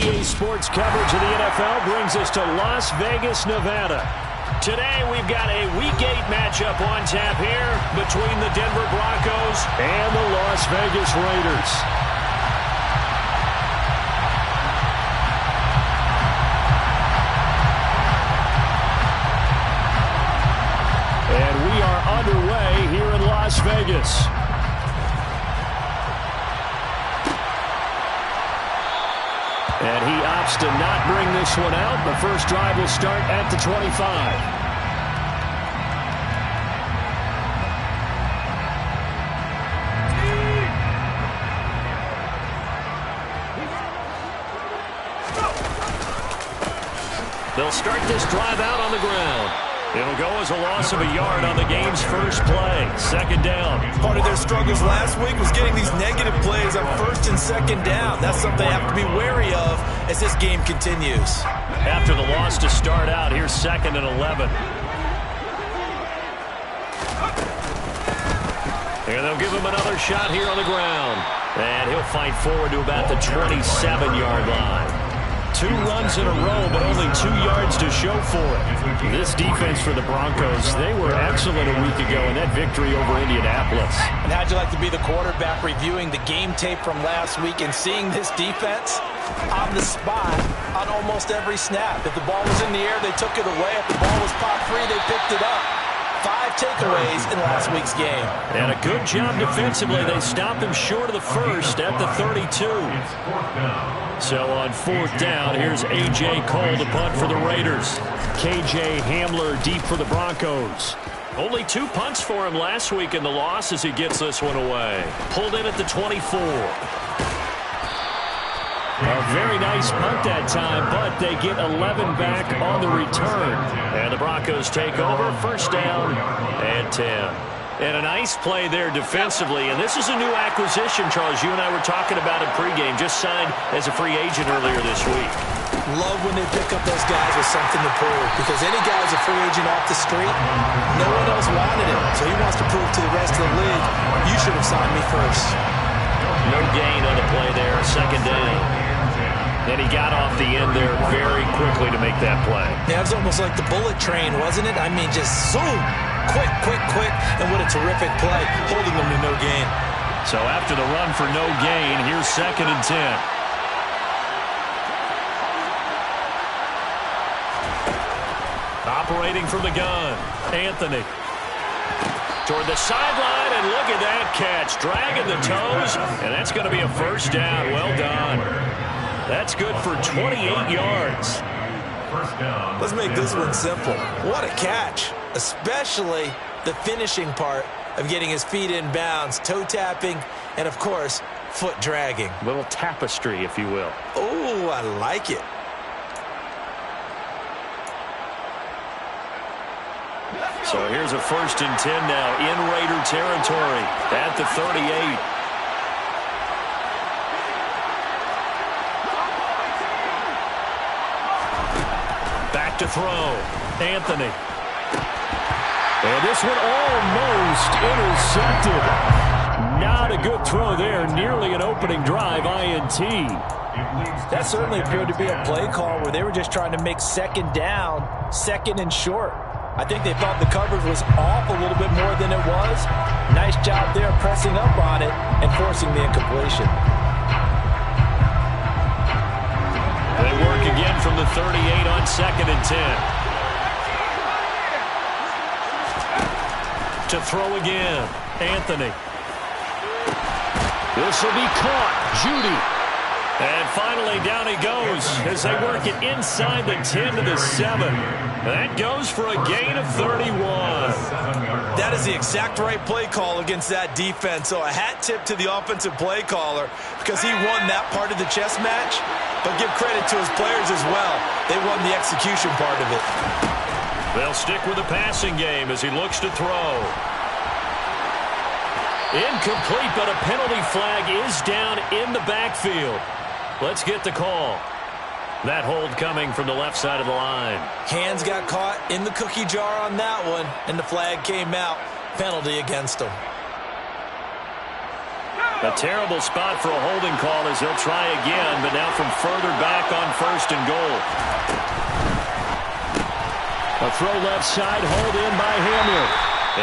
NBA sports coverage of the NFL brings us to Las Vegas, Nevada. Today we've got a Week 8 matchup on tap here between the Denver Broncos and the Las Vegas Raiders. And we are underway here in Las Vegas. And he opts to not bring this one out. The first drive will start at the 25. They'll start this drive out on the ground. It'll go as a loss of a yard on the game's first play. Second down. Part of their struggles last week was getting these negative plays on first and second down. That's something they have to be wary of as this game continues. After the loss to start out, here's 2nd and 11. And they'll give him another shot here on the ground. And he'll fight forward to about the 27-yard line. 2 runs in a row, but only 2 yards to show for it. This defense for the Broncos, they were excellent a week ago in that victory over Indianapolis. And how'd you like to be the quarterback reviewing the game tape from last week and seeing this defense on the spot on almost every snap? If the ball was in the air, they took it away. If the ball was popped free, they picked it up. 5 takeaways in last week's game. And a good job defensively. They stopped him short of the first at the 32. So on 4th down, here's A.J. Cole to punt for the Raiders. K.J. Hamler deep for the Broncos. Only 2 punts for him last week in the loss as he gets this one away. Pulled in at the 24. A very nice punt that time, but they get 11 back on the return. And the Broncos take over, first down and 10. And a nice play there defensively. And this is a new acquisition, Charles. You and I were talking about it pregame. Just signed as a free agent earlier this week. Love when they pick up those guys with something to prove. Because any guy who's a free agent off the street, no one else wanted him. So he wants to prove to the rest of the league, you should have signed me first. No gain on the play there, second down. And he got off the end there very quickly to make that play. Yeah, it was almost like the bullet train, wasn't it? I mean, just zoom. Quick, quick, quick. And what a terrific play, holding them to no gain. So after the run for no gain, here's 2nd and 10. Operating from the gun, Anthony. Toward the sideline, and look at that catch. Dragging the toes, and that's going to be a first down. Well done. That's good for 28 yards. Let's make this one simple. What a catch, especially the finishing part of getting his feet in bounds, toe tapping, and, of course, foot dragging. Little tapestry, if you will. Oh, I like it. So here's a 1st and 10 now in Raider territory at the 38. Back to throw. Anthony. And this one almost intercepted. Not a good throw there. Nearly an opening drive INT. That certainly appeared to be a play call where they were just trying to make second down, second and short. I think they thought the coverage was off a little bit more than it was. Nice job there pressing up on it and forcing the incompletion. They work again from the 38 on 2nd and 10. To throw again, Anthony. This will be caught. Judy. And finally, down he goes as they work it inside the 10 to the 7. That goes for a gain of 31. That is the exact right play call against that defense. So a hat tip to the offensive play caller because he won that part of the chess match. But give credit to his players as well. They won the execution part of it. They'll stick with the passing game as he looks to throw. Incomplete, but a penalty flag is down in the backfield. Let's get the call. That hold coming from the left side of the line. Hands got caught in the cookie jar on that one, and the flag came out. Penalty against him. A terrible spot for a holding call as they'll try again, but now from further back on 1st and goal. A throw left side, hold in by Hamler.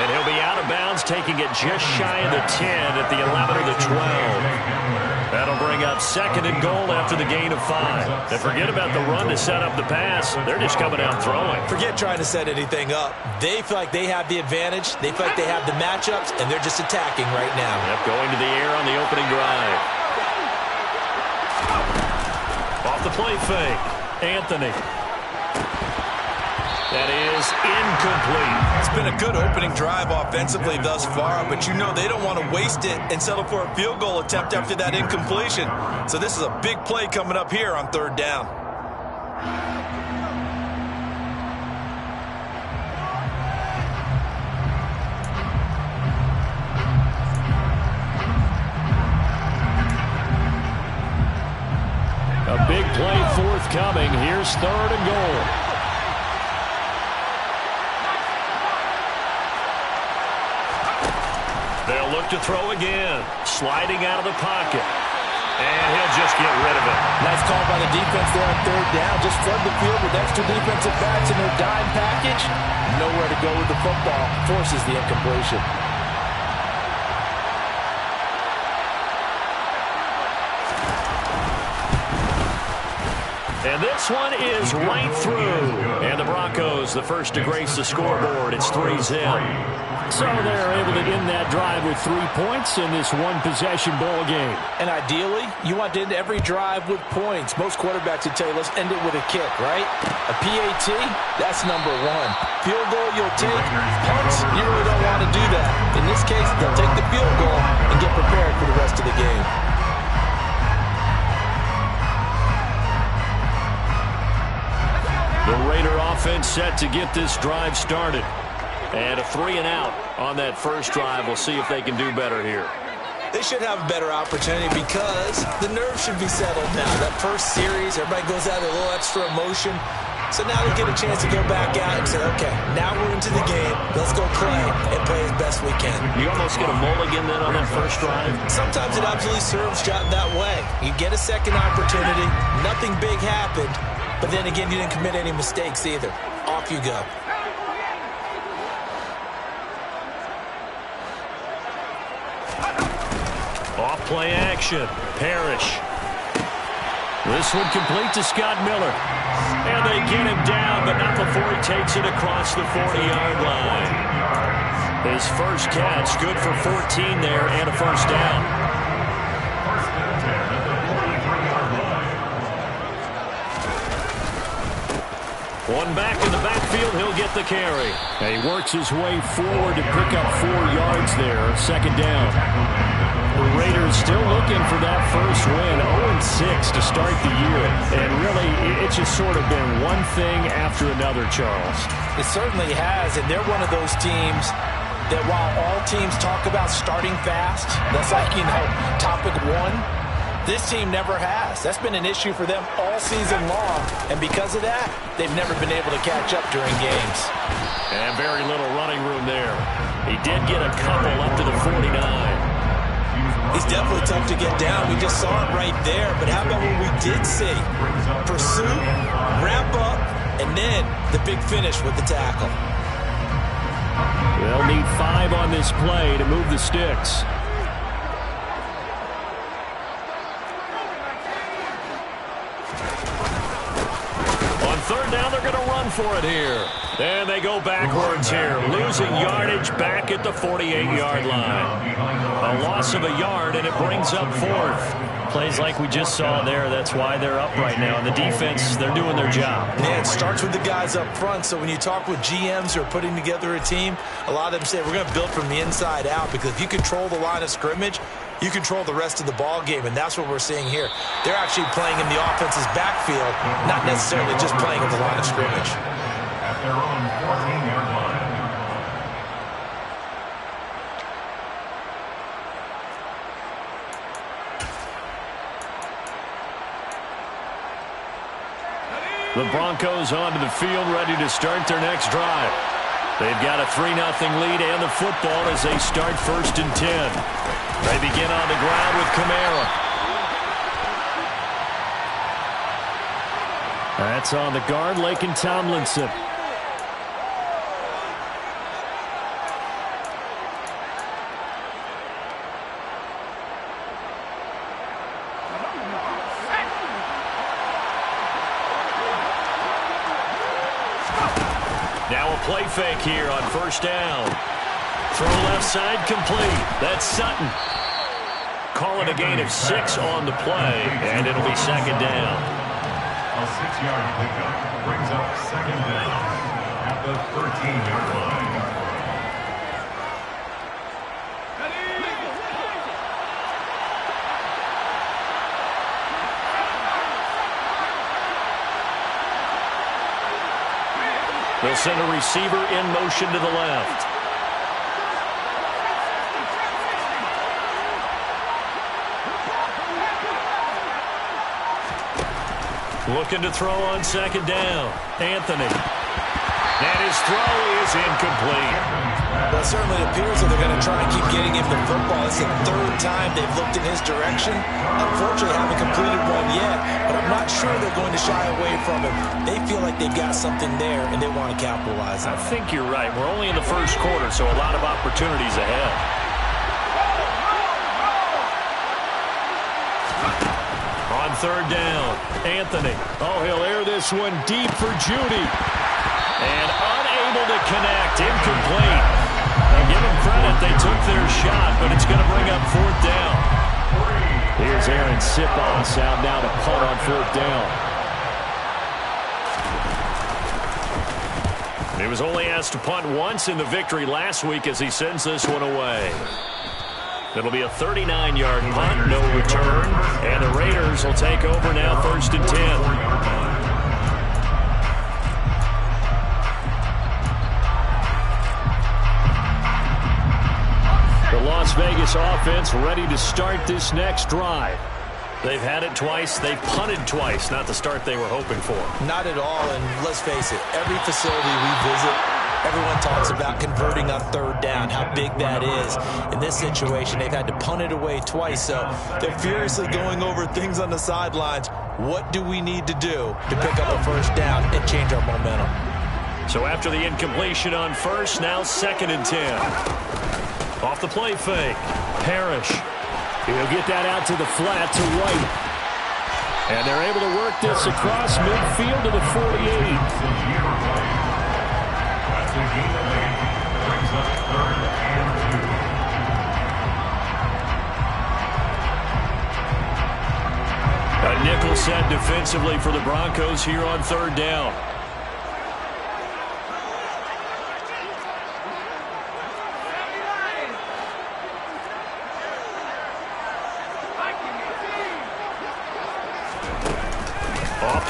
And he'll be out of bounds, taking it just shy of the 10 at the 11 or the 12. That'll bring up 2nd and goal after the gain of 5. And forget about the run to set up the pass. They're just coming out throwing. Forget trying to set anything up. They feel like they have the advantage. They feel like they have the matchups, and they're just attacking right now. Yep, going to the air on the opening drive. Off the play fake. Anthony. That is incomplete. It's been a good opening drive offensively thus far, but you know they don't want to waste it and settle for a field goal attempt after that incompletion. So this is a big play coming up here on 3rd down. A big play forthcoming. Here's 3rd and goal. They'll look to throw again. Sliding out of the pocket. And he'll just get rid of it. Nice call by the defense there on 3rd down. Just flood the field with extra defensive backs in their dime package. Nowhere to go with the football. Forces the incompletion. And this one is right through. And the Broncos, the first to grace the scoreboard. It's 3-0. So they're able to end that drive with 3 points in this one-possession ball game. And ideally, you want to end every drive with points. Most quarterbacks would tell you, let's end it with a kick, right? A PAT, that's number 1. Field goal you'll take. Punts, you really don't want to do that. In this case, they'll take the field goal and get prepared for the rest of the game. The Raider offense set to get this drive started. And a 3 and out on that first drive. We'll see if they can do better here. They should have a better opportunity because the nerves should be settled now. That first series, everybody goes out with a little extra emotion. So now they get a chance to go back out and say, okay, now we're into the game. Let's go play and play as best we can. You almost get a mulligan then on that first drive? Sometimes it absolutely serves job that way. You get a second opportunity. Nothing big happened. But then again, you didn't commit any mistakes either. Off you go. Off play action. Parrish. This one complete to Scott Miller. And they get him down, but not before he takes it across the 40-yard line. His first catch, good for 14 there and a first down. One back in the backfield, he'll get the carry. And he works his way forward to pick up 4 yards there. 2nd down. The Raiders still looking for that first win. 0-6 to start the year. And really, it's just sort of been one thing after another, Charles. It certainly has, and they're one of those teams that while all teams talk about starting fast, that's like, topic 1. This team never has. That's been an issue for them all season long. And because of that, they've never been able to catch up during games. And very little running room there. He did get a couple up to the 49. He's definitely tough to get down. We just saw it right there. But how about what we did see? Pursuit, wrap up, and then the big finish with the tackle. They'll need 5 on this play to move the sticks. On 3rd down, they're going to run for it here. And they go backwards here, losing yardage back at the 48-yard line. A loss of a yard, and it brings up 4th. Plays like we just saw there. That's why they're up right now. And the defense, they're doing their job. Yeah, it starts with the guys up front. So when you talk with GMs who are putting together a team, a lot of them say we're going to build from the inside out, because if you control the line of scrimmage, you control the rest of the ball game, and that's what we're seeing here. They're actually playing in the offense's backfield, not necessarily just playing in the line of scrimmage. At their own 14-yard line. The Broncos onto the field, ready to start their next drive. They've got a 3-0 lead and the football as they start 1st and 10. They begin on the ground with Kamara. That's on the guard, Laken Tomlinson. Now a play fake here on 1st down. Throw left side complete. That's Sutton. Calling a gain of 6 on the play, and it'll be 2nd down. A 6-yard pickup brings up 2nd down at the 13-yard line. They'll send a receiver in motion to the left. Looking to throw on 2nd down. Anthony. And his throw is incomplete. Well, it certainly appears that they're going to try and keep getting him the football. It's the 3rd time they've looked in his direction. Unfortunately, haven't completed one yet, but I'm not sure they're going to shy away from him. They feel like they've got something there, and they want to capitalize on it. I think you're right. We're only in the 1st quarter, so a lot of opportunities ahead. On 3rd down, Anthony. Oh, he'll air this one deep for Judy. And unable to connect. Incomplete. And give them credit. They took their shot, but it's going to bring up 4th down. Here's Aaron Sipos out now to punt on 4th down. He was only asked to punt once in the victory last week as he sends this one away. It'll be a 39-yard punt, no return. And the Raiders will take over now 1st and 10. Las Vegas offense ready to start this next drive. They've had it twice. They've punted twice. Not the start they were hoping for. Not at all, and let's face it, every facility we visit, everyone talks about converting on 3rd down, how big that is. In this situation, they've had to punt it away twice, so they're furiously going over things on the sidelines. What do we need to do to pick up a 1st down and change our momentum? So after the incompletion on 1st, now 2nd and 10. Off the play fake. Parrish. He'll get that out to the flat to White. And they're able to work this across midfield to the 48. A nickel set defensively for the Broncos here on 3rd down.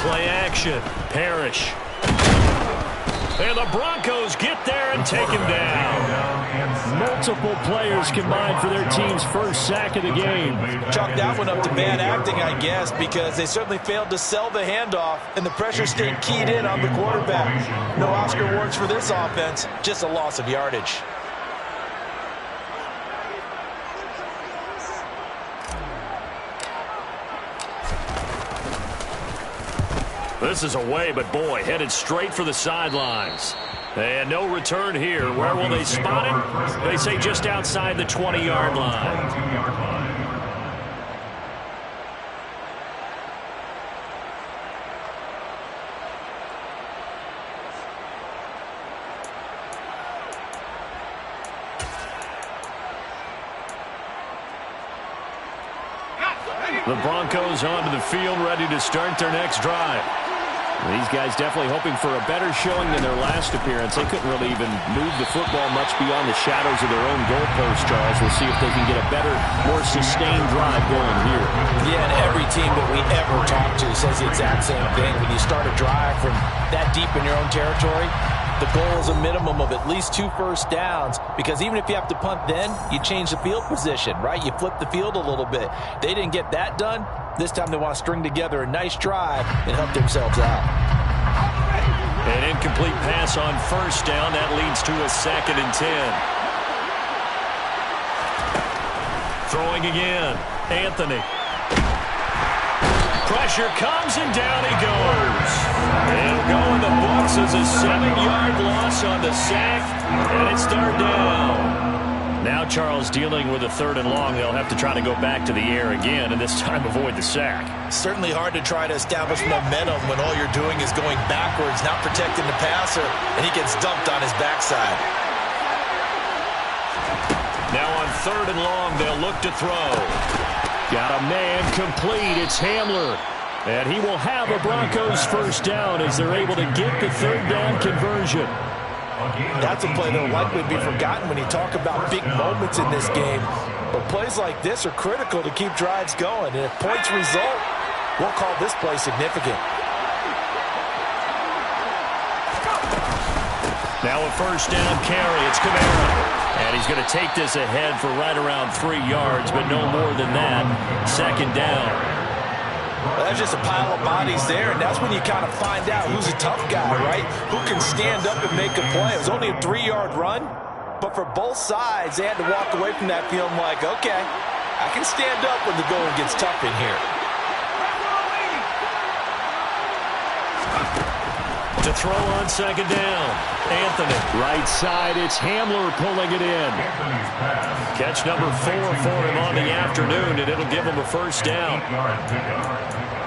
Play action. Parrish. And the Broncos get there and take him down. Multiple players combined for their team's 1st sack of the game. Chalk that one up to bad acting, I guess, because they certainly failed to sell the handoff, and the pressure stayed keyed in on the quarterback. No Oscar awards for this offense, just a loss of yardage. This is away, but boy, headed straight for the sidelines. And no return here. Where will they spot it? They say just outside the 20-yard line. The Broncos onto the field, ready to start their next drive. These guys definitely hoping for a better showing than their last appearance. They couldn't really even move the football much beyond the shadows of their own goalpost, Charles. We'll see if they can get a better, more sustained drive going here. Yeah, and every team that we ever talk to says the exact same thing. When you start a drive from that deep in your own territory, the goal is a minimum of at least 2 first downs, because even if you have to punt then, you change the field position, right? You flip the field a little bit. They didn't get that done. This time they want to string together a nice drive and help themselves out. An incomplete pass on first down. That leads to a 2nd and 10. Throwing again. Anthony. Pressure comes and down he goes. It'll go in the books as a 7-yard loss on the sack, and it's 3rd down. Now Charles dealing with a 3rd and long. They'll have to try to go back to the air again, and this time avoid the sack. Certainly hard to try to establish momentum when all you're doing is going backwards, not protecting the passer, and he gets dumped on his backside. Now on 3rd and long, they'll look to throw. Got a man complete. It's Hamler. And he will have a Broncos 1st down as they're able to get the 3rd down conversion. That's a play that will likely be forgotten when you talk about big moments in this game. But plays like this are critical to keep drives going. And if points result, we'll call this play significant. Now a 1st down carry. It's Kamara. And he's going to take this ahead for right around 3 yards, but no more than that. 2nd down. Well, that's just a pile of bodies there, and that's when you kind of find out who's a tough guy, right? Who can stand up and make a play. It was only a 3-yard run, but for both sides, they had to walk away from that feeling like, okay, I can stand up when the going gets tough in here. To throw on 2nd down. Anthony. Right side, it's Hamler pulling it in. Catch number 4 for him on the afternoon, and it'll give him a 1st down.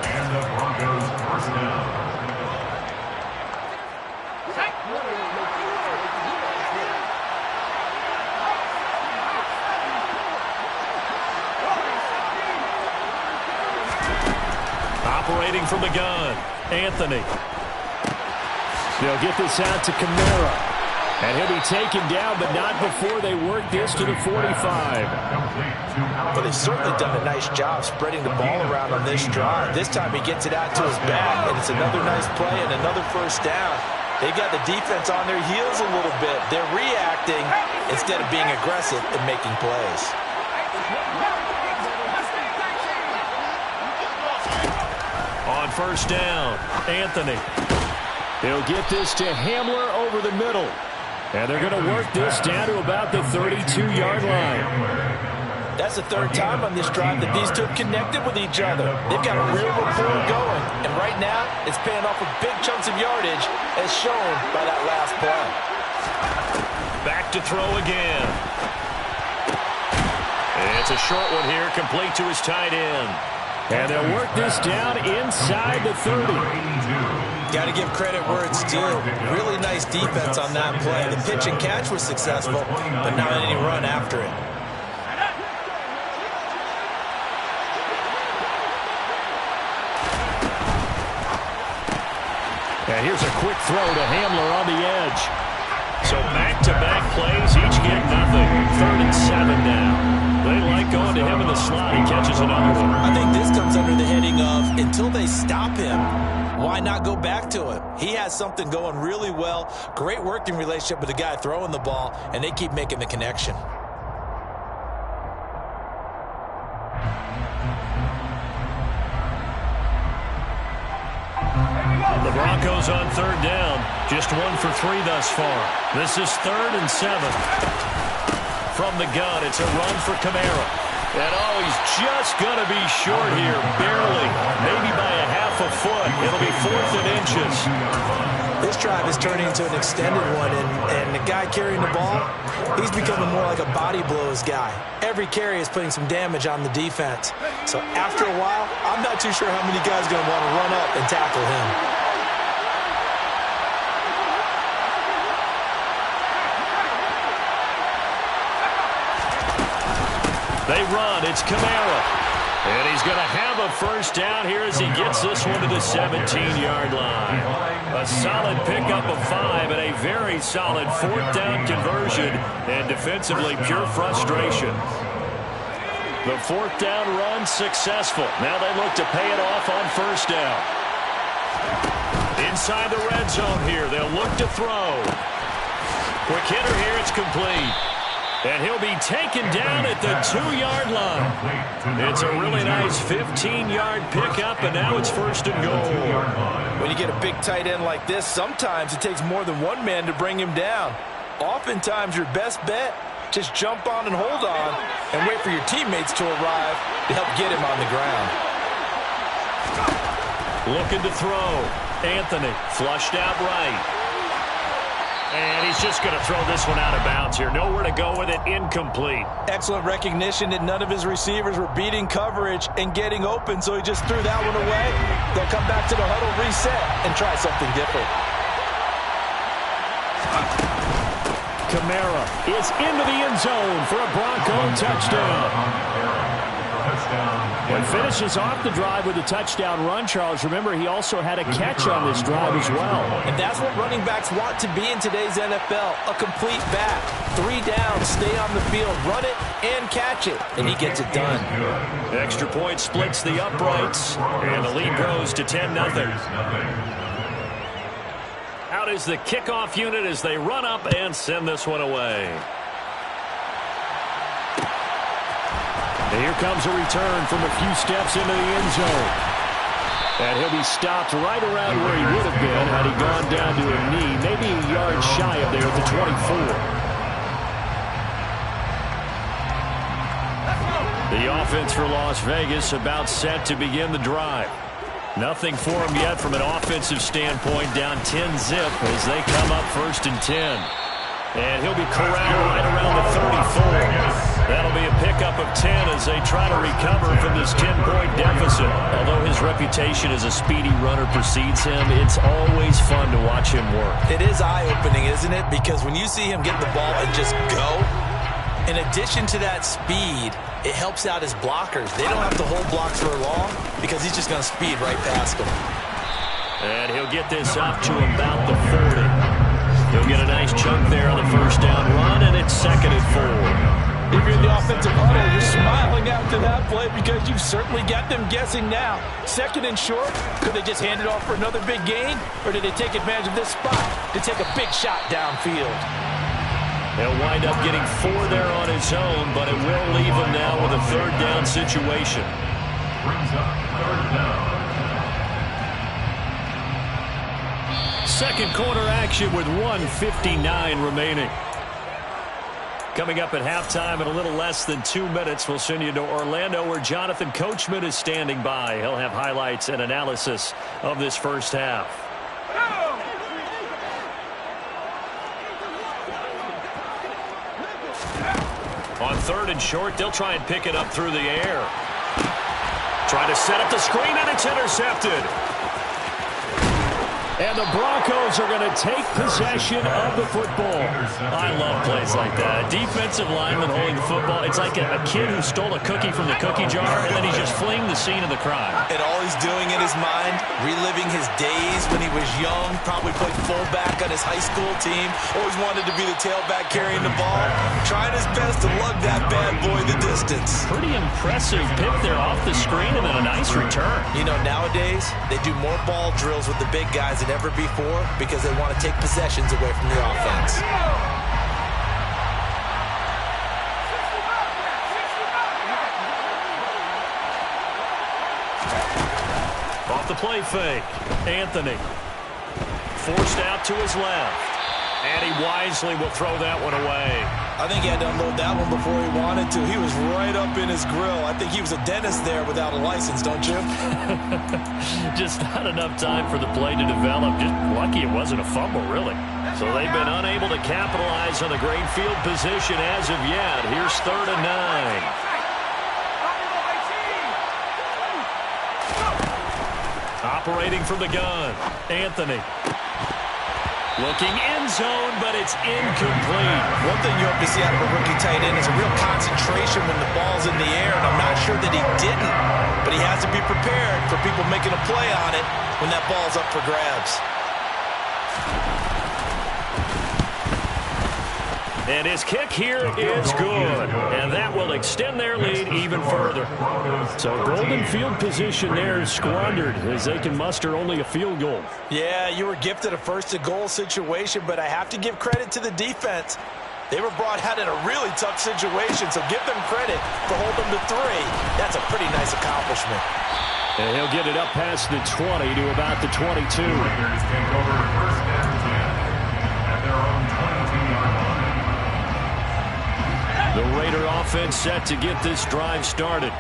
And the Broncos 1st down. Operating from the gun. Anthony. They'll get this out to Kamara. And he'll be taken down, but not before they work this to the 45. But they've certainly done a nice job spreading the ball around on this drive. This time he gets it out to his back, and it's another nice play and another 1st down. They've got the defense on their heels a little bit. They're reacting instead of being aggressive and making plays. On 1st down, Anthony. He'll get this to Hamler over the middle. And they're going to work this down to about the 32-yard line. That's the 3rd time on this drive that these two have connected with each other. They've got a real rapport going. And right now, it's paying off with big chunks of yardage as shown by that last play. Back to throw again. It's a short one here, complete to his tight end. And they'll work this down inside the 30. Got to give credit where it's due. Really nice defense on that play. The pitch and catch was successful, but not any run after it. And here's a quick throw to Hamler on the edge. So back-to-back plays, each get nothing. 3rd and 7 now. They like going to him in the slot. He catches another one. I think this comes under the heading of until they stop him, why not go back to him? He has something going really well. Great working relationship with the guy throwing the ball, and they keep making the connection. The Broncos on 3rd down. Just 1 for 3 thus far. This is 3rd and 7. From the gun, it's a run for Kamara. And oh, he's just going to be short here, barely. Maybe by a half a foot. It'll be 4th and inches. This drive is turning into an extended one, and the guy carrying the ball, he's becoming more like a body blows guy. Every carry is putting some damage on the defense. So after a while, I'm not too sure how many guys are going to want to run up and tackle him. They run. It's Kamara. And he's going to have a 1st down here as he gets this one to the 17-yard line. A solid pickup of 5 and a very solid 4th down conversion. And defensively, pure frustration. The 4th down run successful. Now they look to pay it off on 1st down. Inside the red zone here. They'll look to throw. Quick hitter here. It's complete. And he'll be taken down at the 2-yard line. It's a really nice 15-yard pickup, and now it's first and goal. When you get a big tight end like this, sometimes it takes more than one man to bring him down. Oftentimes, your best bet, just jump on and hold on and wait for your teammates to arrive to help get him on the ground. Looking to throw. Anthony flushed out right. And he's just going to throw this one out of bounds here. Nowhere to go with it. Incomplete. Excellent recognition that none of his receivers were beating coverage and getting open, so he just threw that one away. They'll come back to the huddle, reset, and try something different. Kamara is into the end zone for a Bronco touchdown. And finishes off the drive with a touchdown run, Charles. Remember, he also had a catch on this drive as well. And that's what running backs want to be in today's NFL, a complete back. 3 downs, stay on the field, run it, and catch it. And he gets it done. Extra point splits the uprights, and the lead grows to 10-0. Out is the kickoff unit as they run up and send this one away. And here comes a return from a few steps into the end zone. And he'll be stopped right around where he would have been had he gone down to a knee, maybe a yard shy of there at the 24. The offense for Las Vegas about set to begin the drive. Nothing for him yet from an offensive standpoint, down 10-zip as they come up 1st and 10. And he'll be corralled right around the 34. That'll be a pickup of 10 as they try to recover from this 10-point deficit. Although his reputation as a speedy runner precedes him, it's always fun to watch him work. It is eye-opening, isn't it? Because when you see him get the ball and just go, in addition to that speed, it helps out his blockers. They don't have to hold blocks for long because he's just going to speed right past them. And he'll get this up to about the 40. He'll get a nice chunk there on the first down run, and it's 2nd and 4. If you're in the offensive huddle, you're smiling after that play because you've certainly got them guessing now. 2nd and short, could they just hand it off for another big gain? Or did they take advantage of this spot to take a big shot downfield? He'll wind up getting 4 there on his own, but it will leave him now with a 3rd down situation. Brings up 3rd down. Second quarter action with 1:59 remaining. Coming up at halftime in a little less than 2 minutes, we'll send you to Orlando where Jonathan Coachman is standing by. He'll have highlights and analysis of this first half. On 3rd and short, they'll try and pick it up through the air. Try to set up the screen, and it's intercepted. And the Broncos are going to take possession of the football. I love plays like that. A defensive lineman holding the football. It's like a kid who stole a cookie from the cookie jar, and then he's just fleeing the scene of the crime. And all he's doing in his mind, reliving his days when he was young, probably played fullback on his high school team, always wanted to be the tailback carrying the ball, trying his best to lug that bad boy the distance. Pretty impressive pick there off the screen and then a nice return. You know, nowadays, they do more ball drills with the big guys than ever before because they want to take possessions away from the offense. Off the play fake. Anthony forced out to his left. And he wisely will throw that one away. I think he had to unload that one before he wanted to. He was right up in his grill. I think he was a dentist there without a license, don't you? Just not enough time for the play to develop. Just lucky it wasn't a fumble, really. So they've been unable to capitalize on the great field position as of yet. Here's 3rd and 9. Operating from the gun, Anthony. Looking end zone, but it's incomplete. One thing you hope to see out of a rookie tight end is a real concentration when the ball's in the air, and I'm not sure that he didn't, but he has to be prepared for people making a play on it when that ball's up for grabs. And his kick here is good. And that will extend their lead even further. So golden field position there is squandered as they can muster only a field goal. Yeah, you were gifted a 1st and goal situation, but I have to give credit to the defense. They were brought out in a really tough situation, so give them credit for holding them to 3. That's a pretty nice accomplishment. And he'll get it up past the 20 to about the 22. Raiders take over first and 10 at their own 22-yard line. The Raider offense set to get this drive started.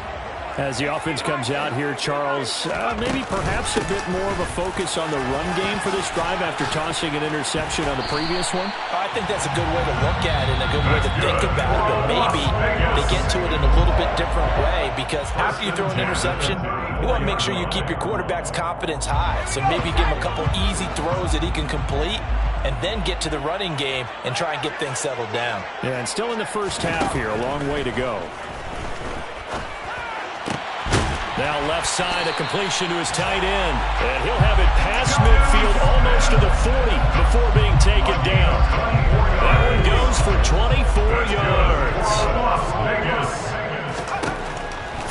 As the offense comes out here, Charles, maybe perhaps a bit more of a focus on the run game for this drive after tossing an interception on the previous one? I think that's a good way to look at it and a good way to think about it, but maybe they get to it in a little bit different way, because after you throw an interception, you want to make sure you keep your quarterback's confidence high. So maybe give him a couple easy throws that he can complete and then get to the running game and try and get things settled down. Yeah, and still in the first half here, a long way to go. Now left side, a completion to his tight end. And he'll have it past midfield almost to the 40 before being taken down. That one goes for 24 yards.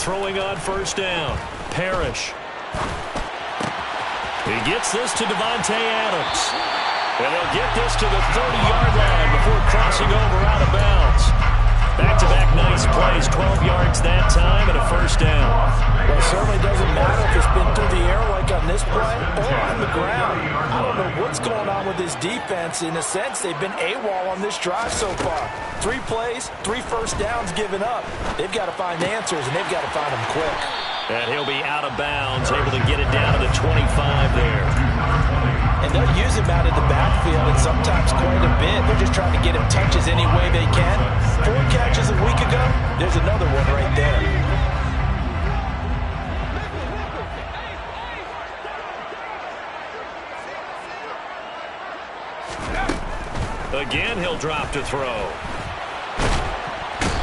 Throwing on first down. Parrish. He gets this to Devontae Adams. And he'll get this to the 30-yard line before crossing over out of bounds. Back-to-back nice plays, 12 yards that time and a first down. Well, it certainly doesn't matter if it's been through the air like on this play or on the ground. I don't know what's going on with this defense. In a sense, they've been AWOL on this drive so far. 3 plays, 3 first downs given up. They've got to find answers, and they've got to find them quick. And he'll be out of bounds, able to get it down to the 25 there. And they'll use him out of the backfield, and sometimes quite a bit. They're just trying to get him touches any way they can. 4 catches a week ago, there's another one right there. Again, he'll drop to throw.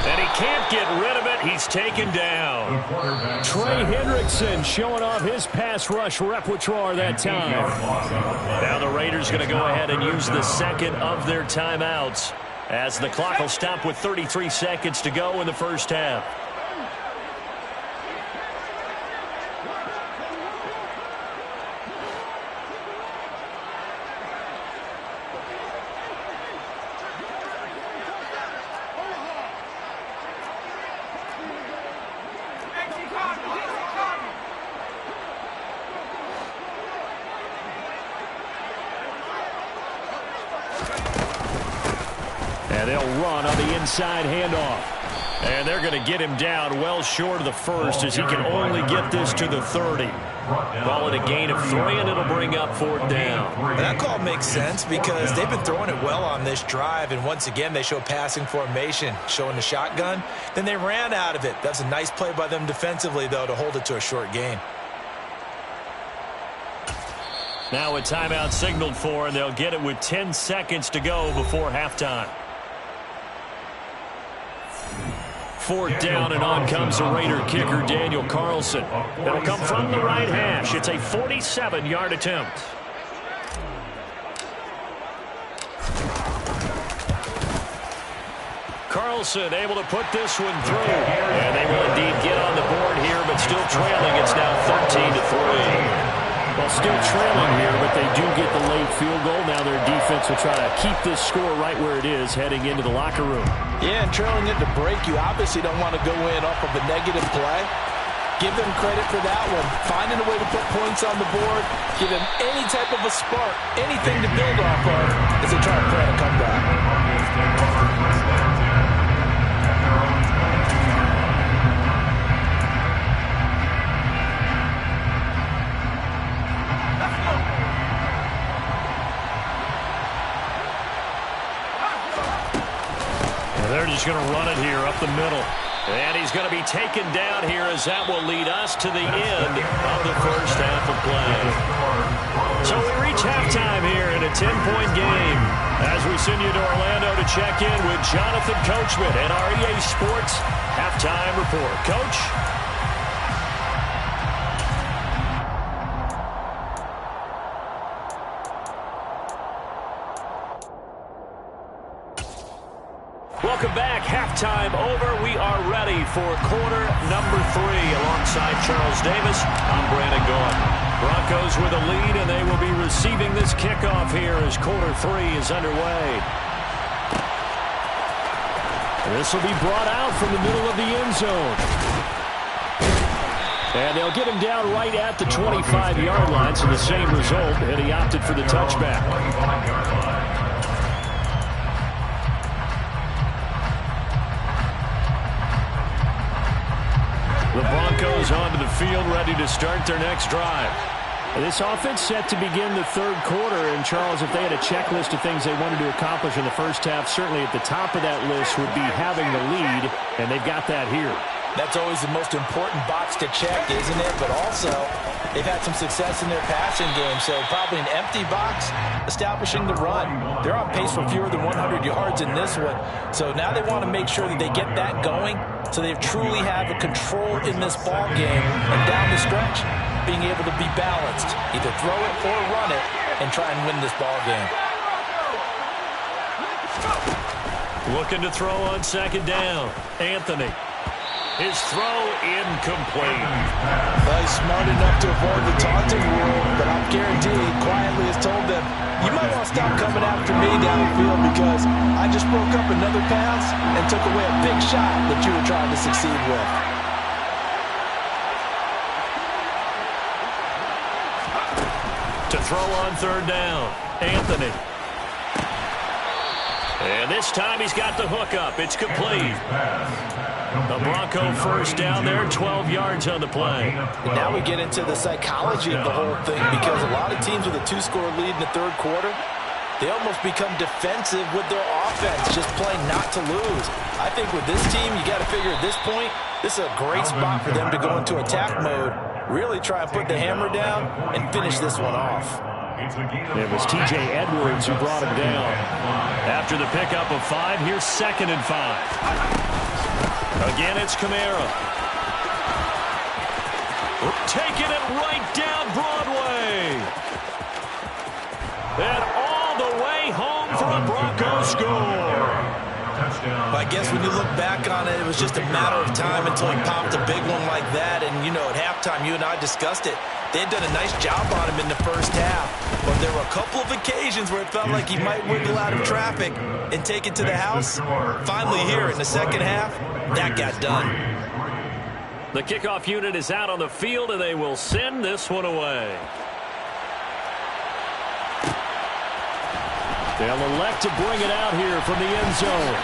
And he can't get rid of it. He's taken down. Trey Hendrickson showing off his pass rush repertoire that time. Now the Raiders going to go ahead and use the second of their timeouts, as the clock will stop with 33 seconds to go in the first half. And they'll run on the inside handoff. And they're going to get him down well short of the first, as he can only get this to the 30. Call it a gain of 3, and it'll bring up 4th down. And that call makes sense because they've been throwing it well on this drive, and once again they show passing formation, showing the shotgun. Then they ran out of it. That's a nice play by them defensively, though, to hold it to a short gain. Now a timeout signaled for, and they'll get it with 10 seconds to go before halftime. 4th down, and on comes the Raider kicker, Daniel Carlson. It'll come from the right hash. It's a 47-yard attempt. Carlson able to put this one through. And they will indeed get on the board here, but still trailing. It's now 13-3. Well, still trailing here, but they do get the late field goal. Now their defense will try to keep this score right where it is heading into the locker room. Yeah, and trailing it to break, you obviously don't want to go in off of a negative play. Give them credit for that one. Finding a way to put points on the board, give them any type of a spark, anything to build off of as they try to plan a comeback. They're just going to run it here up the middle. And he's going to be taken down here, as that will lead us to the end of the first half of play. So we reach halftime here in a 10-point game, as we send you to Orlando to check in with Jonathan Coachman at our EA Sports Halftime Report. Coach? Welcome back. Halftime over. We are ready for quarter number 3. Alongside Charles Davis, I'm Brandon Gaudin. Broncos with a lead, and they will be receiving this kickoff here as quarter 3 is underway. This will be brought out from the middle of the end zone. And they'll get him down right at the 25-yard line, so the same result, and he opted for the touchback. The Broncos onto the field, ready to start their next drive. This offense set to begin the third quarter, and Charles, if they had a checklist of things they wanted to accomplish in the first half, certainly at the top of that list would be having the lead, and they've got that here. That's always the most important box to check, isn't it? But also, they've had some success in their passing game, so probably an empty box establishing the run. They're on pace for fewer than 100 yards in this one, so now they want to make sure that they get that going so they truly have a control in this ball game and down the stretch, being able to be balanced, either throw it or run it, and try and win this ball game. Looking to throw on second down. Anthony. His throw incomplete. Well, he's smart enough to avoid the taunting rule, but I'm guaranteed quietly has told them, you might want to stop coming after me downfield because I just broke up another pass and took away a big shot that you were trying to succeed with. To throw on third down, Anthony. And this time he's got the hook up. It's complete. The Bronco first down there, 12 yards on the play. And now we get into the psychology of the whole thing because a lot of teams with a two-score lead in the third quarter, they almost become defensive with their offense, just playing not to lose. I think with this team, you got to figure at this point, this is a great spot for them to go into attack mode, really try and put the hammer down and finish this one off. It was T.J. Edwards who brought him down. After the pickup of 5, here's 2nd and 5. Again, it's Kamara. Taking it right down Broadway. And all the way home for a Bronco score. I guess when you look back on it, it was just a matter of time until he popped a big one like that. And, you know, at halftime, you and I discussed it. They had done a nice job on him in the first half. But there were a couple of occasions where it felt like he might wiggle out of traffic and take it to the house. Finally here in the second half, that got done. The kickoff unit is out on the field, and they will send this one away. They'll elect to bring it out here from the end zone.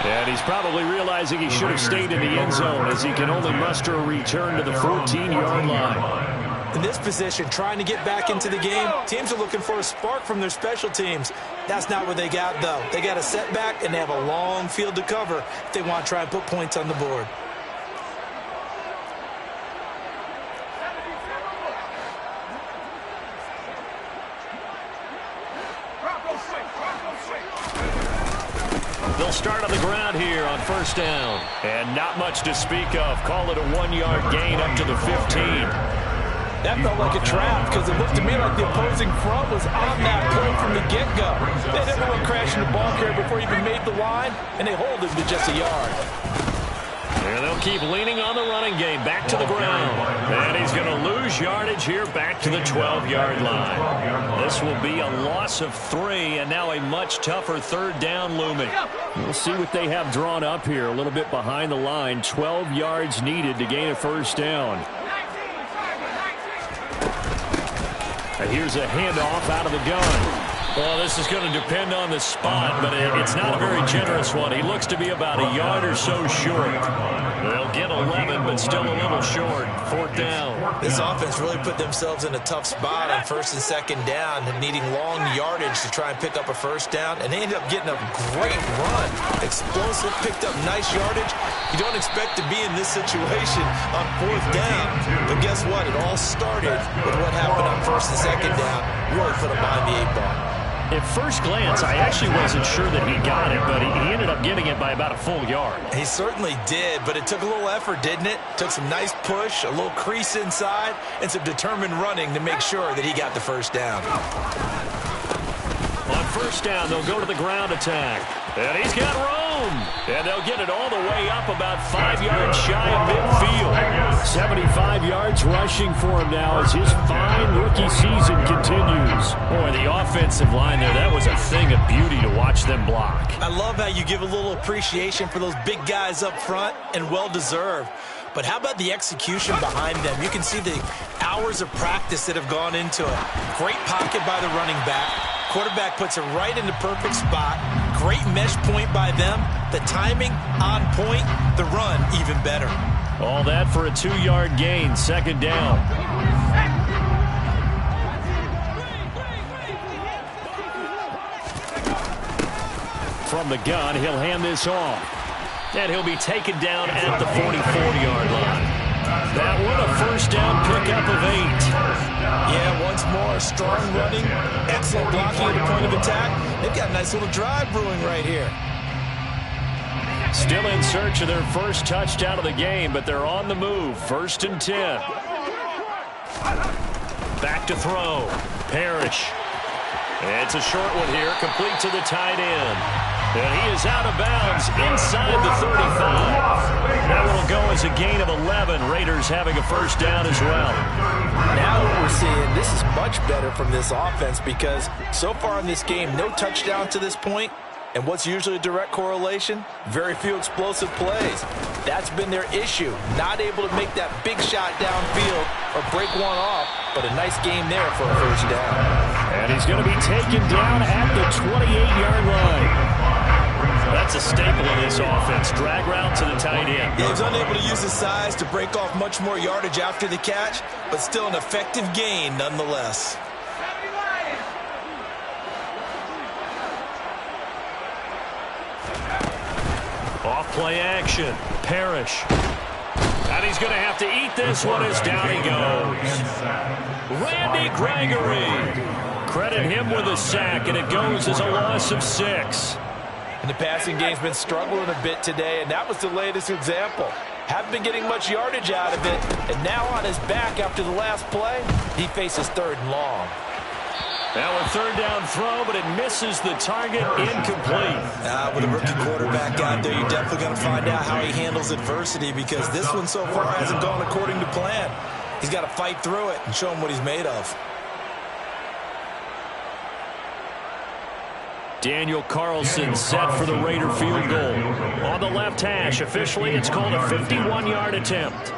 And he's probably realizing he should have stayed in the end zone as he can only muster a return to the 14-yard line. In this position, trying to get back into the game, teams are looking for a spark from their special teams. That's not what they got, though. They got a setback, and they have a long field to cover if they want to try and put points on the board. They'll start on the ground here on first down. And not much to speak of. Call it a 1-yard gain up to the 15. That felt like a trap because it looked to me like the opposing front was on that play from the get-go. They never went crashing the ball carrier before he even made the line, and they hold him to just a yard. And they'll keep leaning on the running game back to the ground. And he's going to lose yardage here back to the 12-yard line. This will be a loss of 3, and now a much tougher third down looming. We'll see what they have drawn up here a little bit behind the line. 12 yards needed to gain a first down. And here's a handoff out of the gun. Well, this is going to depend on the spot, but it's not a very generous one. He looks to be about a yard or so short. They'll get 11, but still a little short. 4th down. This offense really put themselves in a tough spot on first and second down, needing long yardage to try and pick up a first down, and they ended up getting a great run. Explosive, picked up nice yardage. You don't expect to be in this situation on 4th down, but guess what? It all started with what happened on first and second down. Really put them behind the 8-ball. At first glance, I actually wasn't sure that he got it, but he ended up getting it by about a full yard. He certainly did, but it took a little effort, didn't it? Took some nice push, a little crease inside, and some determined running to make sure that he got the first down. On first down, they'll go to the ground attack. And he's got room. And they'll get it all the way up about 5 yards shy of midfield. 75 yards yards rushing for him now as his fine rookie season continues. Boy, the offensive line there, that was a thing of beauty to watch them block. I love how you give a little appreciation for those big guys up front, and well-deserved. But how about the execution behind them? You can see the hours of practice that have gone into it. Great pocket by the running back. Quarterback puts it right in the perfect spot. Great mesh point by them. The timing on point. The run even better. All that for a 2-yard gain, second down. From the gun, he'll hand this off. And he'll be taken down at the 44-yard line. That one a first down pickup of 8. Yeah, once more, strong running, excellent blocking at the point of attack. They've got a nice little drive brewing right here. Still in search of their first touchdown of the game, but they're on the move. 1st and 10. Back to throw. Parrish. It's a short one here, complete to the tight end. And he is out of bounds inside the 35. That will go as a gain of 11. Raiders having a first down as well. Now what we're seeing, this is much better from this offense because so far in this game, no touchdown to this point. And what's usually a direct correlation? Very few explosive plays. That's been their issue. Not able to make that big shot downfield or break one off, but a nice game there for a first down. And he's going to be taken down at the 28-yard line. That's a staple of this offense. Drag route to the tight end. He was unable to use his size to break off much more yardage after the catch, but still an effective gain nonetheless. Off play action. Parrish. And he's going to have to eat this one as down he goes. Randy Gregory. Credit him with a sack, and it goes as a loss of 6. And the passing game's been struggling a bit today, and that was the latest example. Haven't been getting much yardage out of it, and now on his back after the last play, he faces 3rd and long. Now a 3rd down throw, but it misses the target, incomplete. With a rookie quarterback out there, you're definitely going to find out how he handles adversity because this one so far hasn't gone according to plan. He's got to fight through it and show him what he's made of. Daniel Carlson set for the Raider field goal. On the left hash, officially, it's called a 51-yard attempt.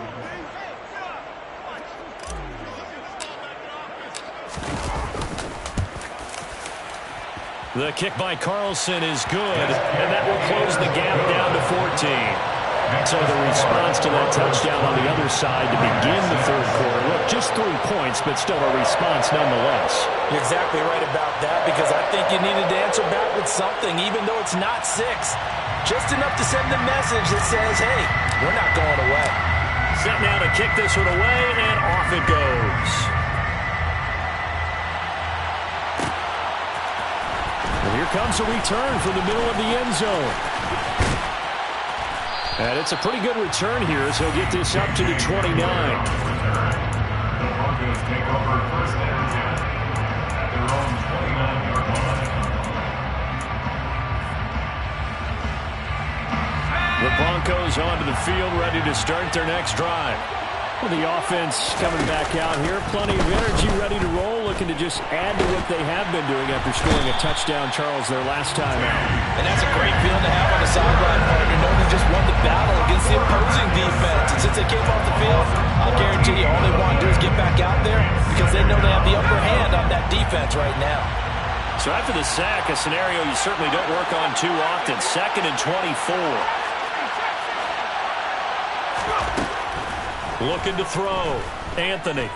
The kick by Carlson is good, and that will close the gap down to 14. So the response to that touchdown on the other side to begin the 3rd quarter. Look, just 3 points, but still a response nonetheless. You're exactly right about that because I think you needed to answer back with something, even though it's not 6. Just enough to send a message that says, hey, we're not going away. Set now to kick this one away, and off it goes. And here comes a return from the middle of the end zone. And it's a pretty good return here as he'll get this up to the 29. The Broncos take over 1st and 10 at their own 29-yard line. The Broncos onto the field, ready to start their next drive. Well, the offense coming back out here, plenty of energy, ready to roll, looking to just add to what they have been doing after scoring a touchdown, Charles, their last time out. And that's a great feeling to have on the sideline, partner, knowing they just won the battle against the opposing defense. And since they came off the field, I'll guarantee you all they want to do is get back out there because they know they have the upper hand on that defense right now. So after the sack, a scenario you certainly don't work on too often. 2nd and 24. Looking to throw. Anthony.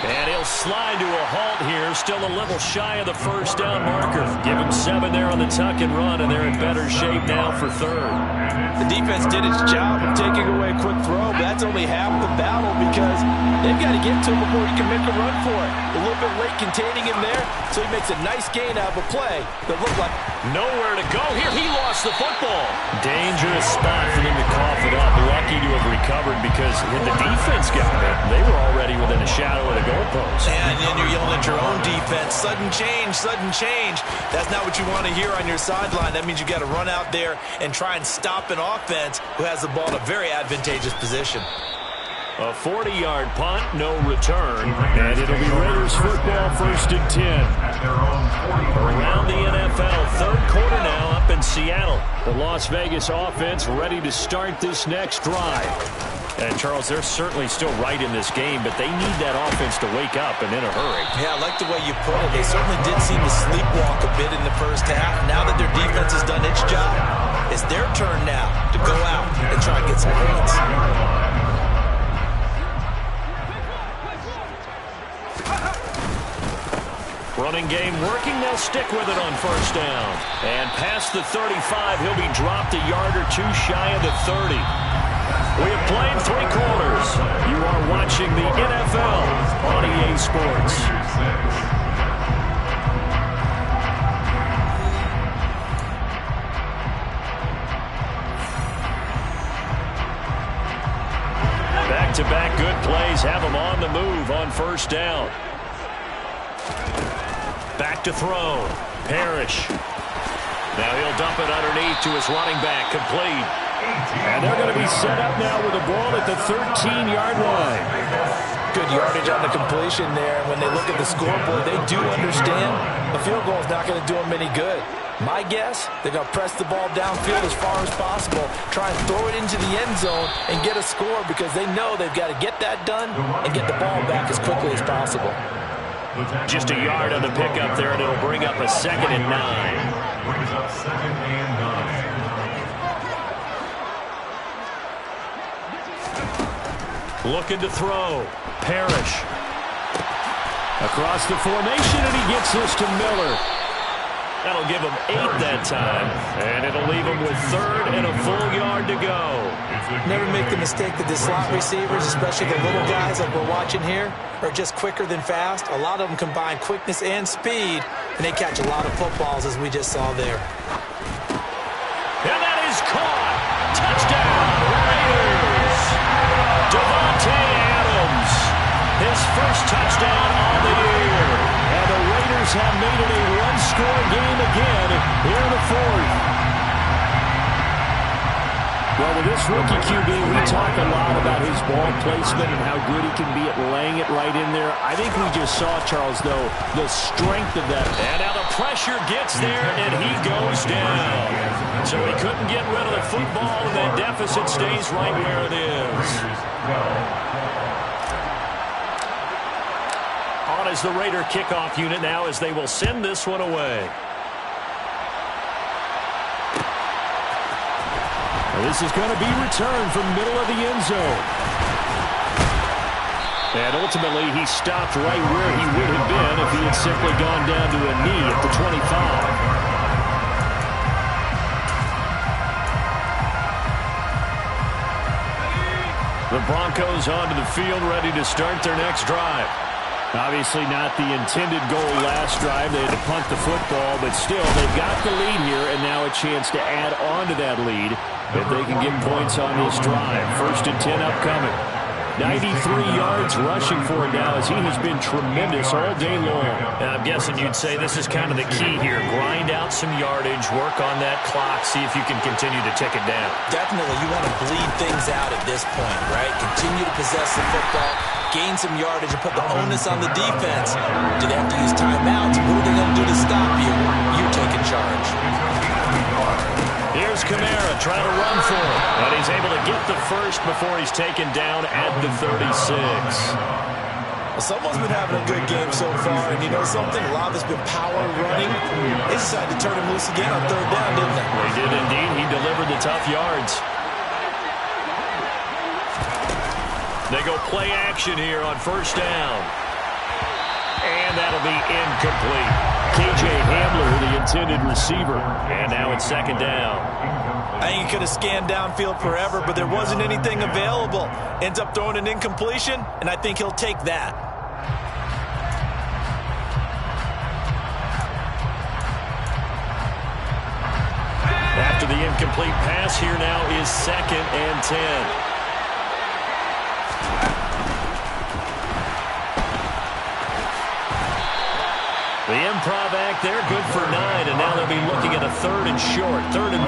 And he'll slide to a halt here. Still a little shy of the first down marker. Give him 7 there on the tuck and run, and they're in better shape now for 3rd. The defense did its job of taking away a quick throw, but that's only half the battle because they've got to get to him before he can make a run for it. A little bit late containing him there, so he makes a nice gain out of a play that looked like nowhere to go. Here he lost the football. Dangerous spot for them to cough it up. lucky to have recovered because when the defense got it, they were already within a shadow of the goalpost. And then you're yelling at your own defense, sudden change, sudden change. That's not what you want to hear on your sideline. That means you got to run out there and try and stop an offense who has the ball in a very advantageous position. A 40-yard punt, no return, and it'll be Raiders football, 1st and 10. Around the NFL, third quarter now up in Seattle. The Las Vegas offense ready to start this next drive. And, Charles, they're certainly still right in this game, but they need that offense to wake up and in a hurry. Yeah, I like the way you put it. They certainly did seem to sleepwalk a bit in the first half. Now that their defense has done its job, it's their turn now to go out and try and get some points. Running game working. They'll stick with it on 1st down. And past the 35, he'll be dropped a yard or two shy of the 30. We have played 3 quarters. You are watching the NFL on EA Sports. Back-to-back good plays have them on the move on 1st down. Back to throw. Parrish. Now he'll dump it underneath to his running back. Complete. And they're going to be set up now with the ball at the 13-yard line. Good yardage on the completion there. When they look at the scoreboard, they do understand a field goal is not going to do them any good. My guess, they're going to press the ball downfield as far as possible, try and throw it into the end zone and get a score because they know they've got to get that done and get the ball back as quickly as possible. Just a yard on the pickup there, and it'll bring up a 2nd and 9. Brings up 2nd and 9. Looking to throw. Parrish. Across the formation, and he gets this to Miller. That'll give him 8 that time, and it'll leave him with 3rd and a full yard to go. Never make the mistake that the slot receivers, especially the little guys like we're watching here, are just quicker than fast. A lot of them combine quickness and speed, and they catch a lot of footballs, as we just saw there. And that is caught. Touchdown, Raiders. Devontae Adams, his first touchdown on the year. And the Raiders have made it a one-score game again here in the 4th. Well, with this rookie QB, we talk a lot about his ball placement and how good he can be at laying it right in there. I think we just saw, Charles, though, the strength of that. And now the pressure gets there, and he goes down. So he couldn't get rid of the football, and that deficit stays right where it is. On is the Raider kickoff unit now as they will send this one away. This is going to be returned from middle of the end zone. And ultimately, he stopped right where he would have been if he had simply gone down to a knee at the 25. The Broncos onto the field, ready to start their next drive. Obviously not the intended goal last drive. They had to punt the football, but still, they've got the lead here, and now a chance to add on to that lead if they can get points on this drive. 1st and 10 upcoming. 93 yards rushing for it now as he has been tremendous all day long. And I'm guessing you'd say this is kind of the key here. Grind out some yardage, work on that clock, see if you can continue to tick it down. Definitely, you want to bleed things out at this point, right? Continue to possess the football, gain some yardage, and put the onus on the defense. Do they have to use timeouts? What are they going to do to stop you? You taking charge. Here's Kamara trying to run for him. And he's able to get the first before he's taken down at the 36. Well, someone's been having a good game so far, and you know something? A lot of it's been power running. They decided to turn him loose again on 3rd down, didn't they? They did indeed. He delivered the tough yards. They go play action here on 1st down. And that'll be incomplete. KJ Hamler, the intended receiver. And now it's 2nd down. I think he could have scanned downfield forever, but there wasn't anything available. Ends up throwing an incompletion, and I think he'll take that. After the incomplete pass, here now is 2nd and 10. there, good for 9, and now they'll be looking at a 3rd and short, 3rd and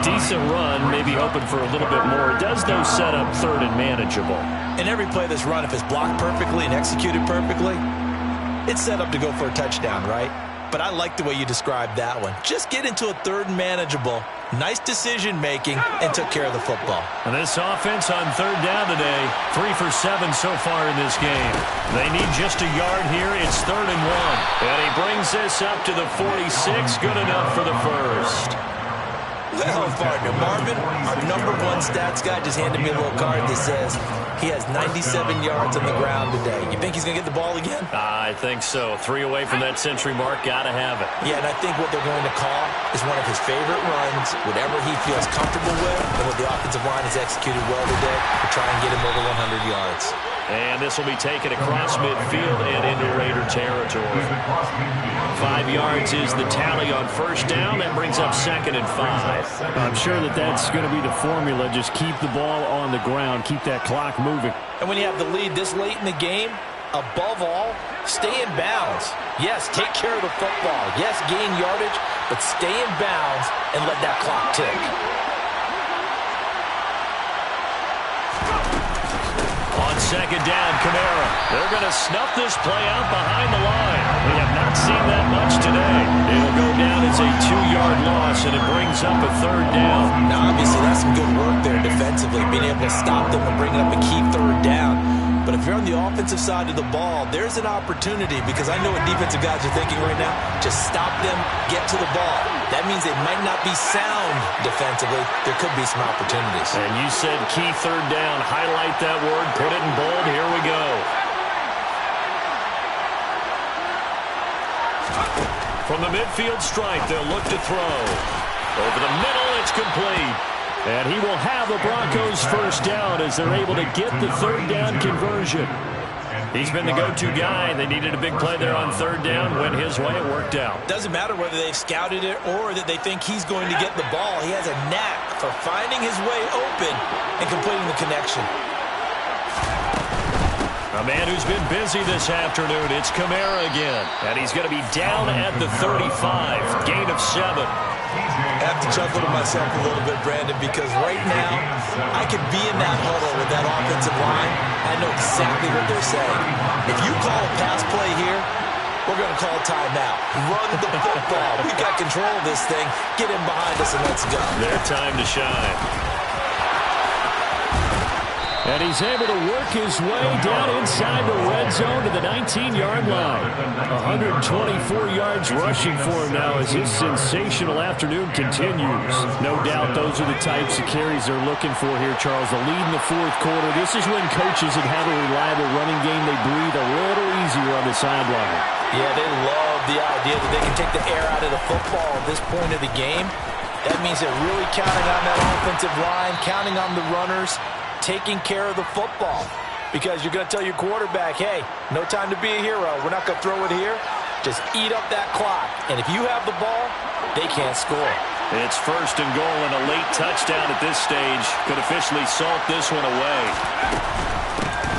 1. Decent run, maybe hoping for a little bit more. It does, though, set up 3rd and manageable. And every play this run, if it's blocked perfectly and executed perfectly, it's set up to go for a touchdown, right? But I like the way you described that one. Just get into a 3rd and manageable, nice decision-making, and took care of the football. And this offense on 3rd down today, 3 for 7 so far in this game. They need just a yard here. It's 3rd and 1. And he brings this up to the 46. Good enough for the first. Well, partner, Marvin, our #1 stats guy just handed me a little card that says he has 97 yards on the ground today. You think he's going to get the ball again? I think so. 3 away from that century mark. Got to have it. Yeah, and I think what they're going to call is one of his favorite runs, whatever he feels comfortable with, and what the offensive line has executed well today to try and get him over 100 yards. And this will be taken across midfield and into Raider territory. 5 yards is the tally on 1st down. That brings up 2nd and 5. I'm sure that's going to be the formula. Just keep the ball on the ground. Keep that clock moving. And when you have the lead this late in the game, above all, stay in bounds. Yes, take care of the football. Yes, gain yardage, but stay in bounds and let that clock tick. On 2nd down, Kamara. They're going to snuff this play out behind the line. We have not seen that much today. It'll go down as a 2-yard loss, and it brings up a 3rd down. Now, obviously, that's some good work there defensively, being able to stop them and bring up a key 3rd down. But if you're on the offensive side of the ball, there's an opportunity, because I know what defensive guys are thinking right now. Just stop them, get to the ball. That means they might not be sound defensively. There could be some opportunities. And you said key 3rd down. Highlight that word. Put it in bold. Here we go. From the midfield stripe, they'll look to throw. Over the middle, it's complete. And he will have the Broncos 1st down as they're able to get the 3rd down conversion. He's been the go-to guy. They needed a big play there on 3rd down. Went his way. It worked out. Doesn't matter whether they've scouted it or that they think he's going to get the ball. He has a knack for finding his way open and completing the connection. A man who's been busy this afternoon. It's Kamara again. And he's going to be down at the 35. Gain of 7. I have to chuckle to myself a little bit, Brandon, because right now I could be in that huddle with that offensive line. I know exactly what they're saying. If you call a pass play here, we're going to call timeout. Run the football. We've got control of this thing. Get in behind us and let's go. Their time to shine. And he's able to work his way down inside the red zone to the 19-yard line. 124 yards rushing for him now as his sensational afternoon continues. No doubt those are the types of carries they're looking for here, Charles. The lead in the 4th quarter. This is when coaches that have a reliable running game, they breathe a little easier on the sideline. Yeah, they love the idea that they can take the air out of the football at this point of the game. That means they're really counting on that offensive line, counting on the runners, taking care of the football, because you're going to tell your quarterback, hey, no time to be a hero. We're not going to throw it here. Just eat up that clock. And if you have the ball, they can't score. It's 1st and goal and a late touchdown at this stage. Could officially salt this one away.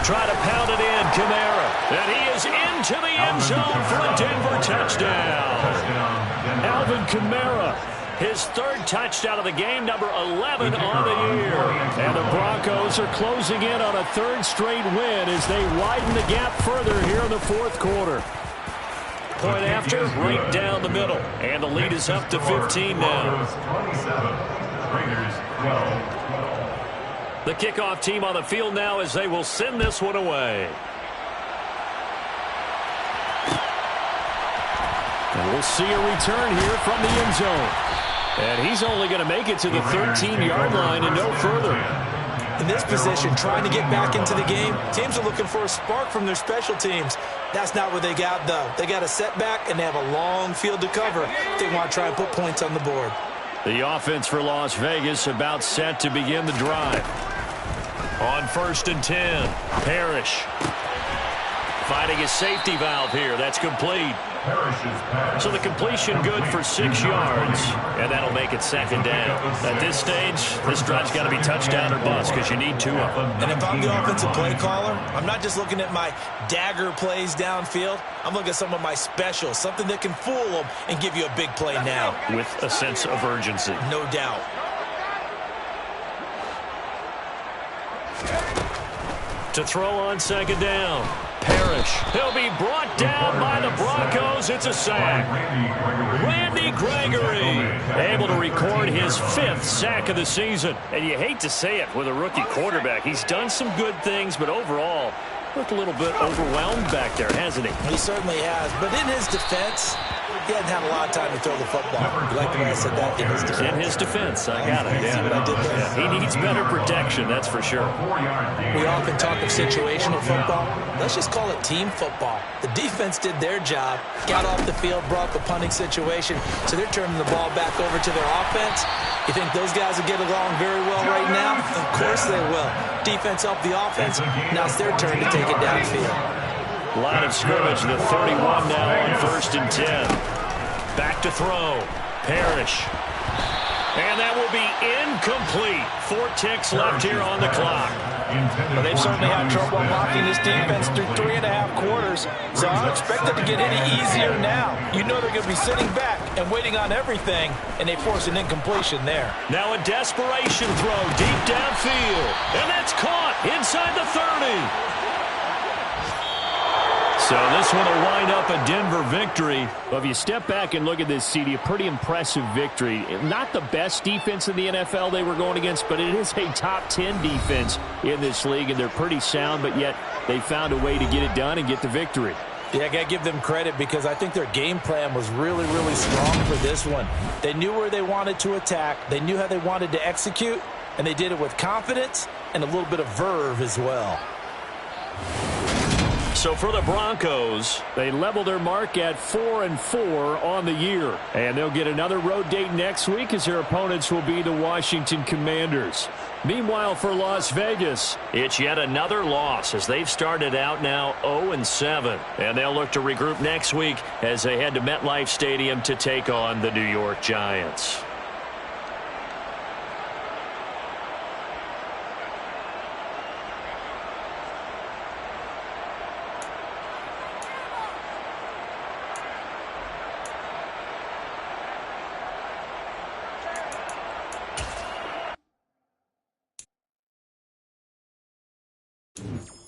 Try to pound it in, Kamara. And he is into the end zone for a Denver touchdown. Alvin Kamara. His 3rd touchdown of the game, number 11 on the year. And the Broncos are closing in on a 3rd straight win as they widen the gap further here in the 4th quarter. Point after, right down the middle. And the lead is up to 15 now. The kickoff team on the field now as they will send this one away. And we'll see a return here from the end zone. And he's only going to make it to the 13-yard line and no further. In this position, trying to get back into the game, teams are looking for a spark from their special teams. That's not what they got, though. They got a setback, and they have a long field to cover if they want to try and put points on the board. The offense for Las Vegas about set to begin the drive. On 1st and 10, Parrish. Finding his safety valve here. That's complete. So the completion good for 6 yards, and that'll make it second down. At this stage, this drive's got to be touchdown or bust because you need 2 of them. And if I'm the offensive play caller, I'm not just looking at my dagger plays downfield. I'm looking at some of my specials, something that can fool them and give you a big play now. With a sense of urgency. No doubt. To throw on second down. Parrish. He'll be brought down by the Broncos. It's a sack. Randy Gregory able to record his 5th sack of the season. And you hate to say it with a rookie quarterback. He's done some good things, but overall, looked a little bit overwhelmed back there, hasn't he? He certainly has. But in his defense, he hadn't had a lot of time to throw the football. You like the way I said that? In his defense. In his defense, I got it. See what I did there? Yeah, he needs better protection, that's for sure. We often talk of situational football. Let's just call it team football. The defense did their job, got off the field, brought the punting situation, so they're turning the ball back over to their offense. You think those guys will get along very well right now? Of course they will. Defense helped the offense. Now it's their turn to take it downfield. Line of scrimmage, the 31 now on 1st and 10. Back to throw. Parrish. And that will be incomplete. 4 ticks left here on the clock. Well, they've certainly had trouble unlocking this defense through 3.5 quarters, so I don't expect it to get any easier now. You know they're going to be sitting back and waiting on everything, and they force an incompletion there. Now a desperation throw deep downfield. And that's caught inside the 30. So this one will wind up a Denver victory. Well, if you step back and look at this, CD, a pretty impressive victory. Not the best defense in the NFL they were going against, but it is a top 10 defense in this league, and they're pretty sound, but yet they found a way to get it done and get the victory. Yeah, I got to give them credit because I think their game plan was really, really strong for this one. They knew where they wanted to attack. They knew how they wanted to execute, and they did it with confidence and a little bit of verve as well. So for the Broncos, they level their mark at 4-4 on the year. And they'll get another road date next week as their opponents will be the Washington Commanders. Meanwhile, for Las Vegas, it's yet another loss as they've started out now 0-7. And they'll look to regroup next week as they head to MetLife Stadium to take on the New York Giants. Thank you.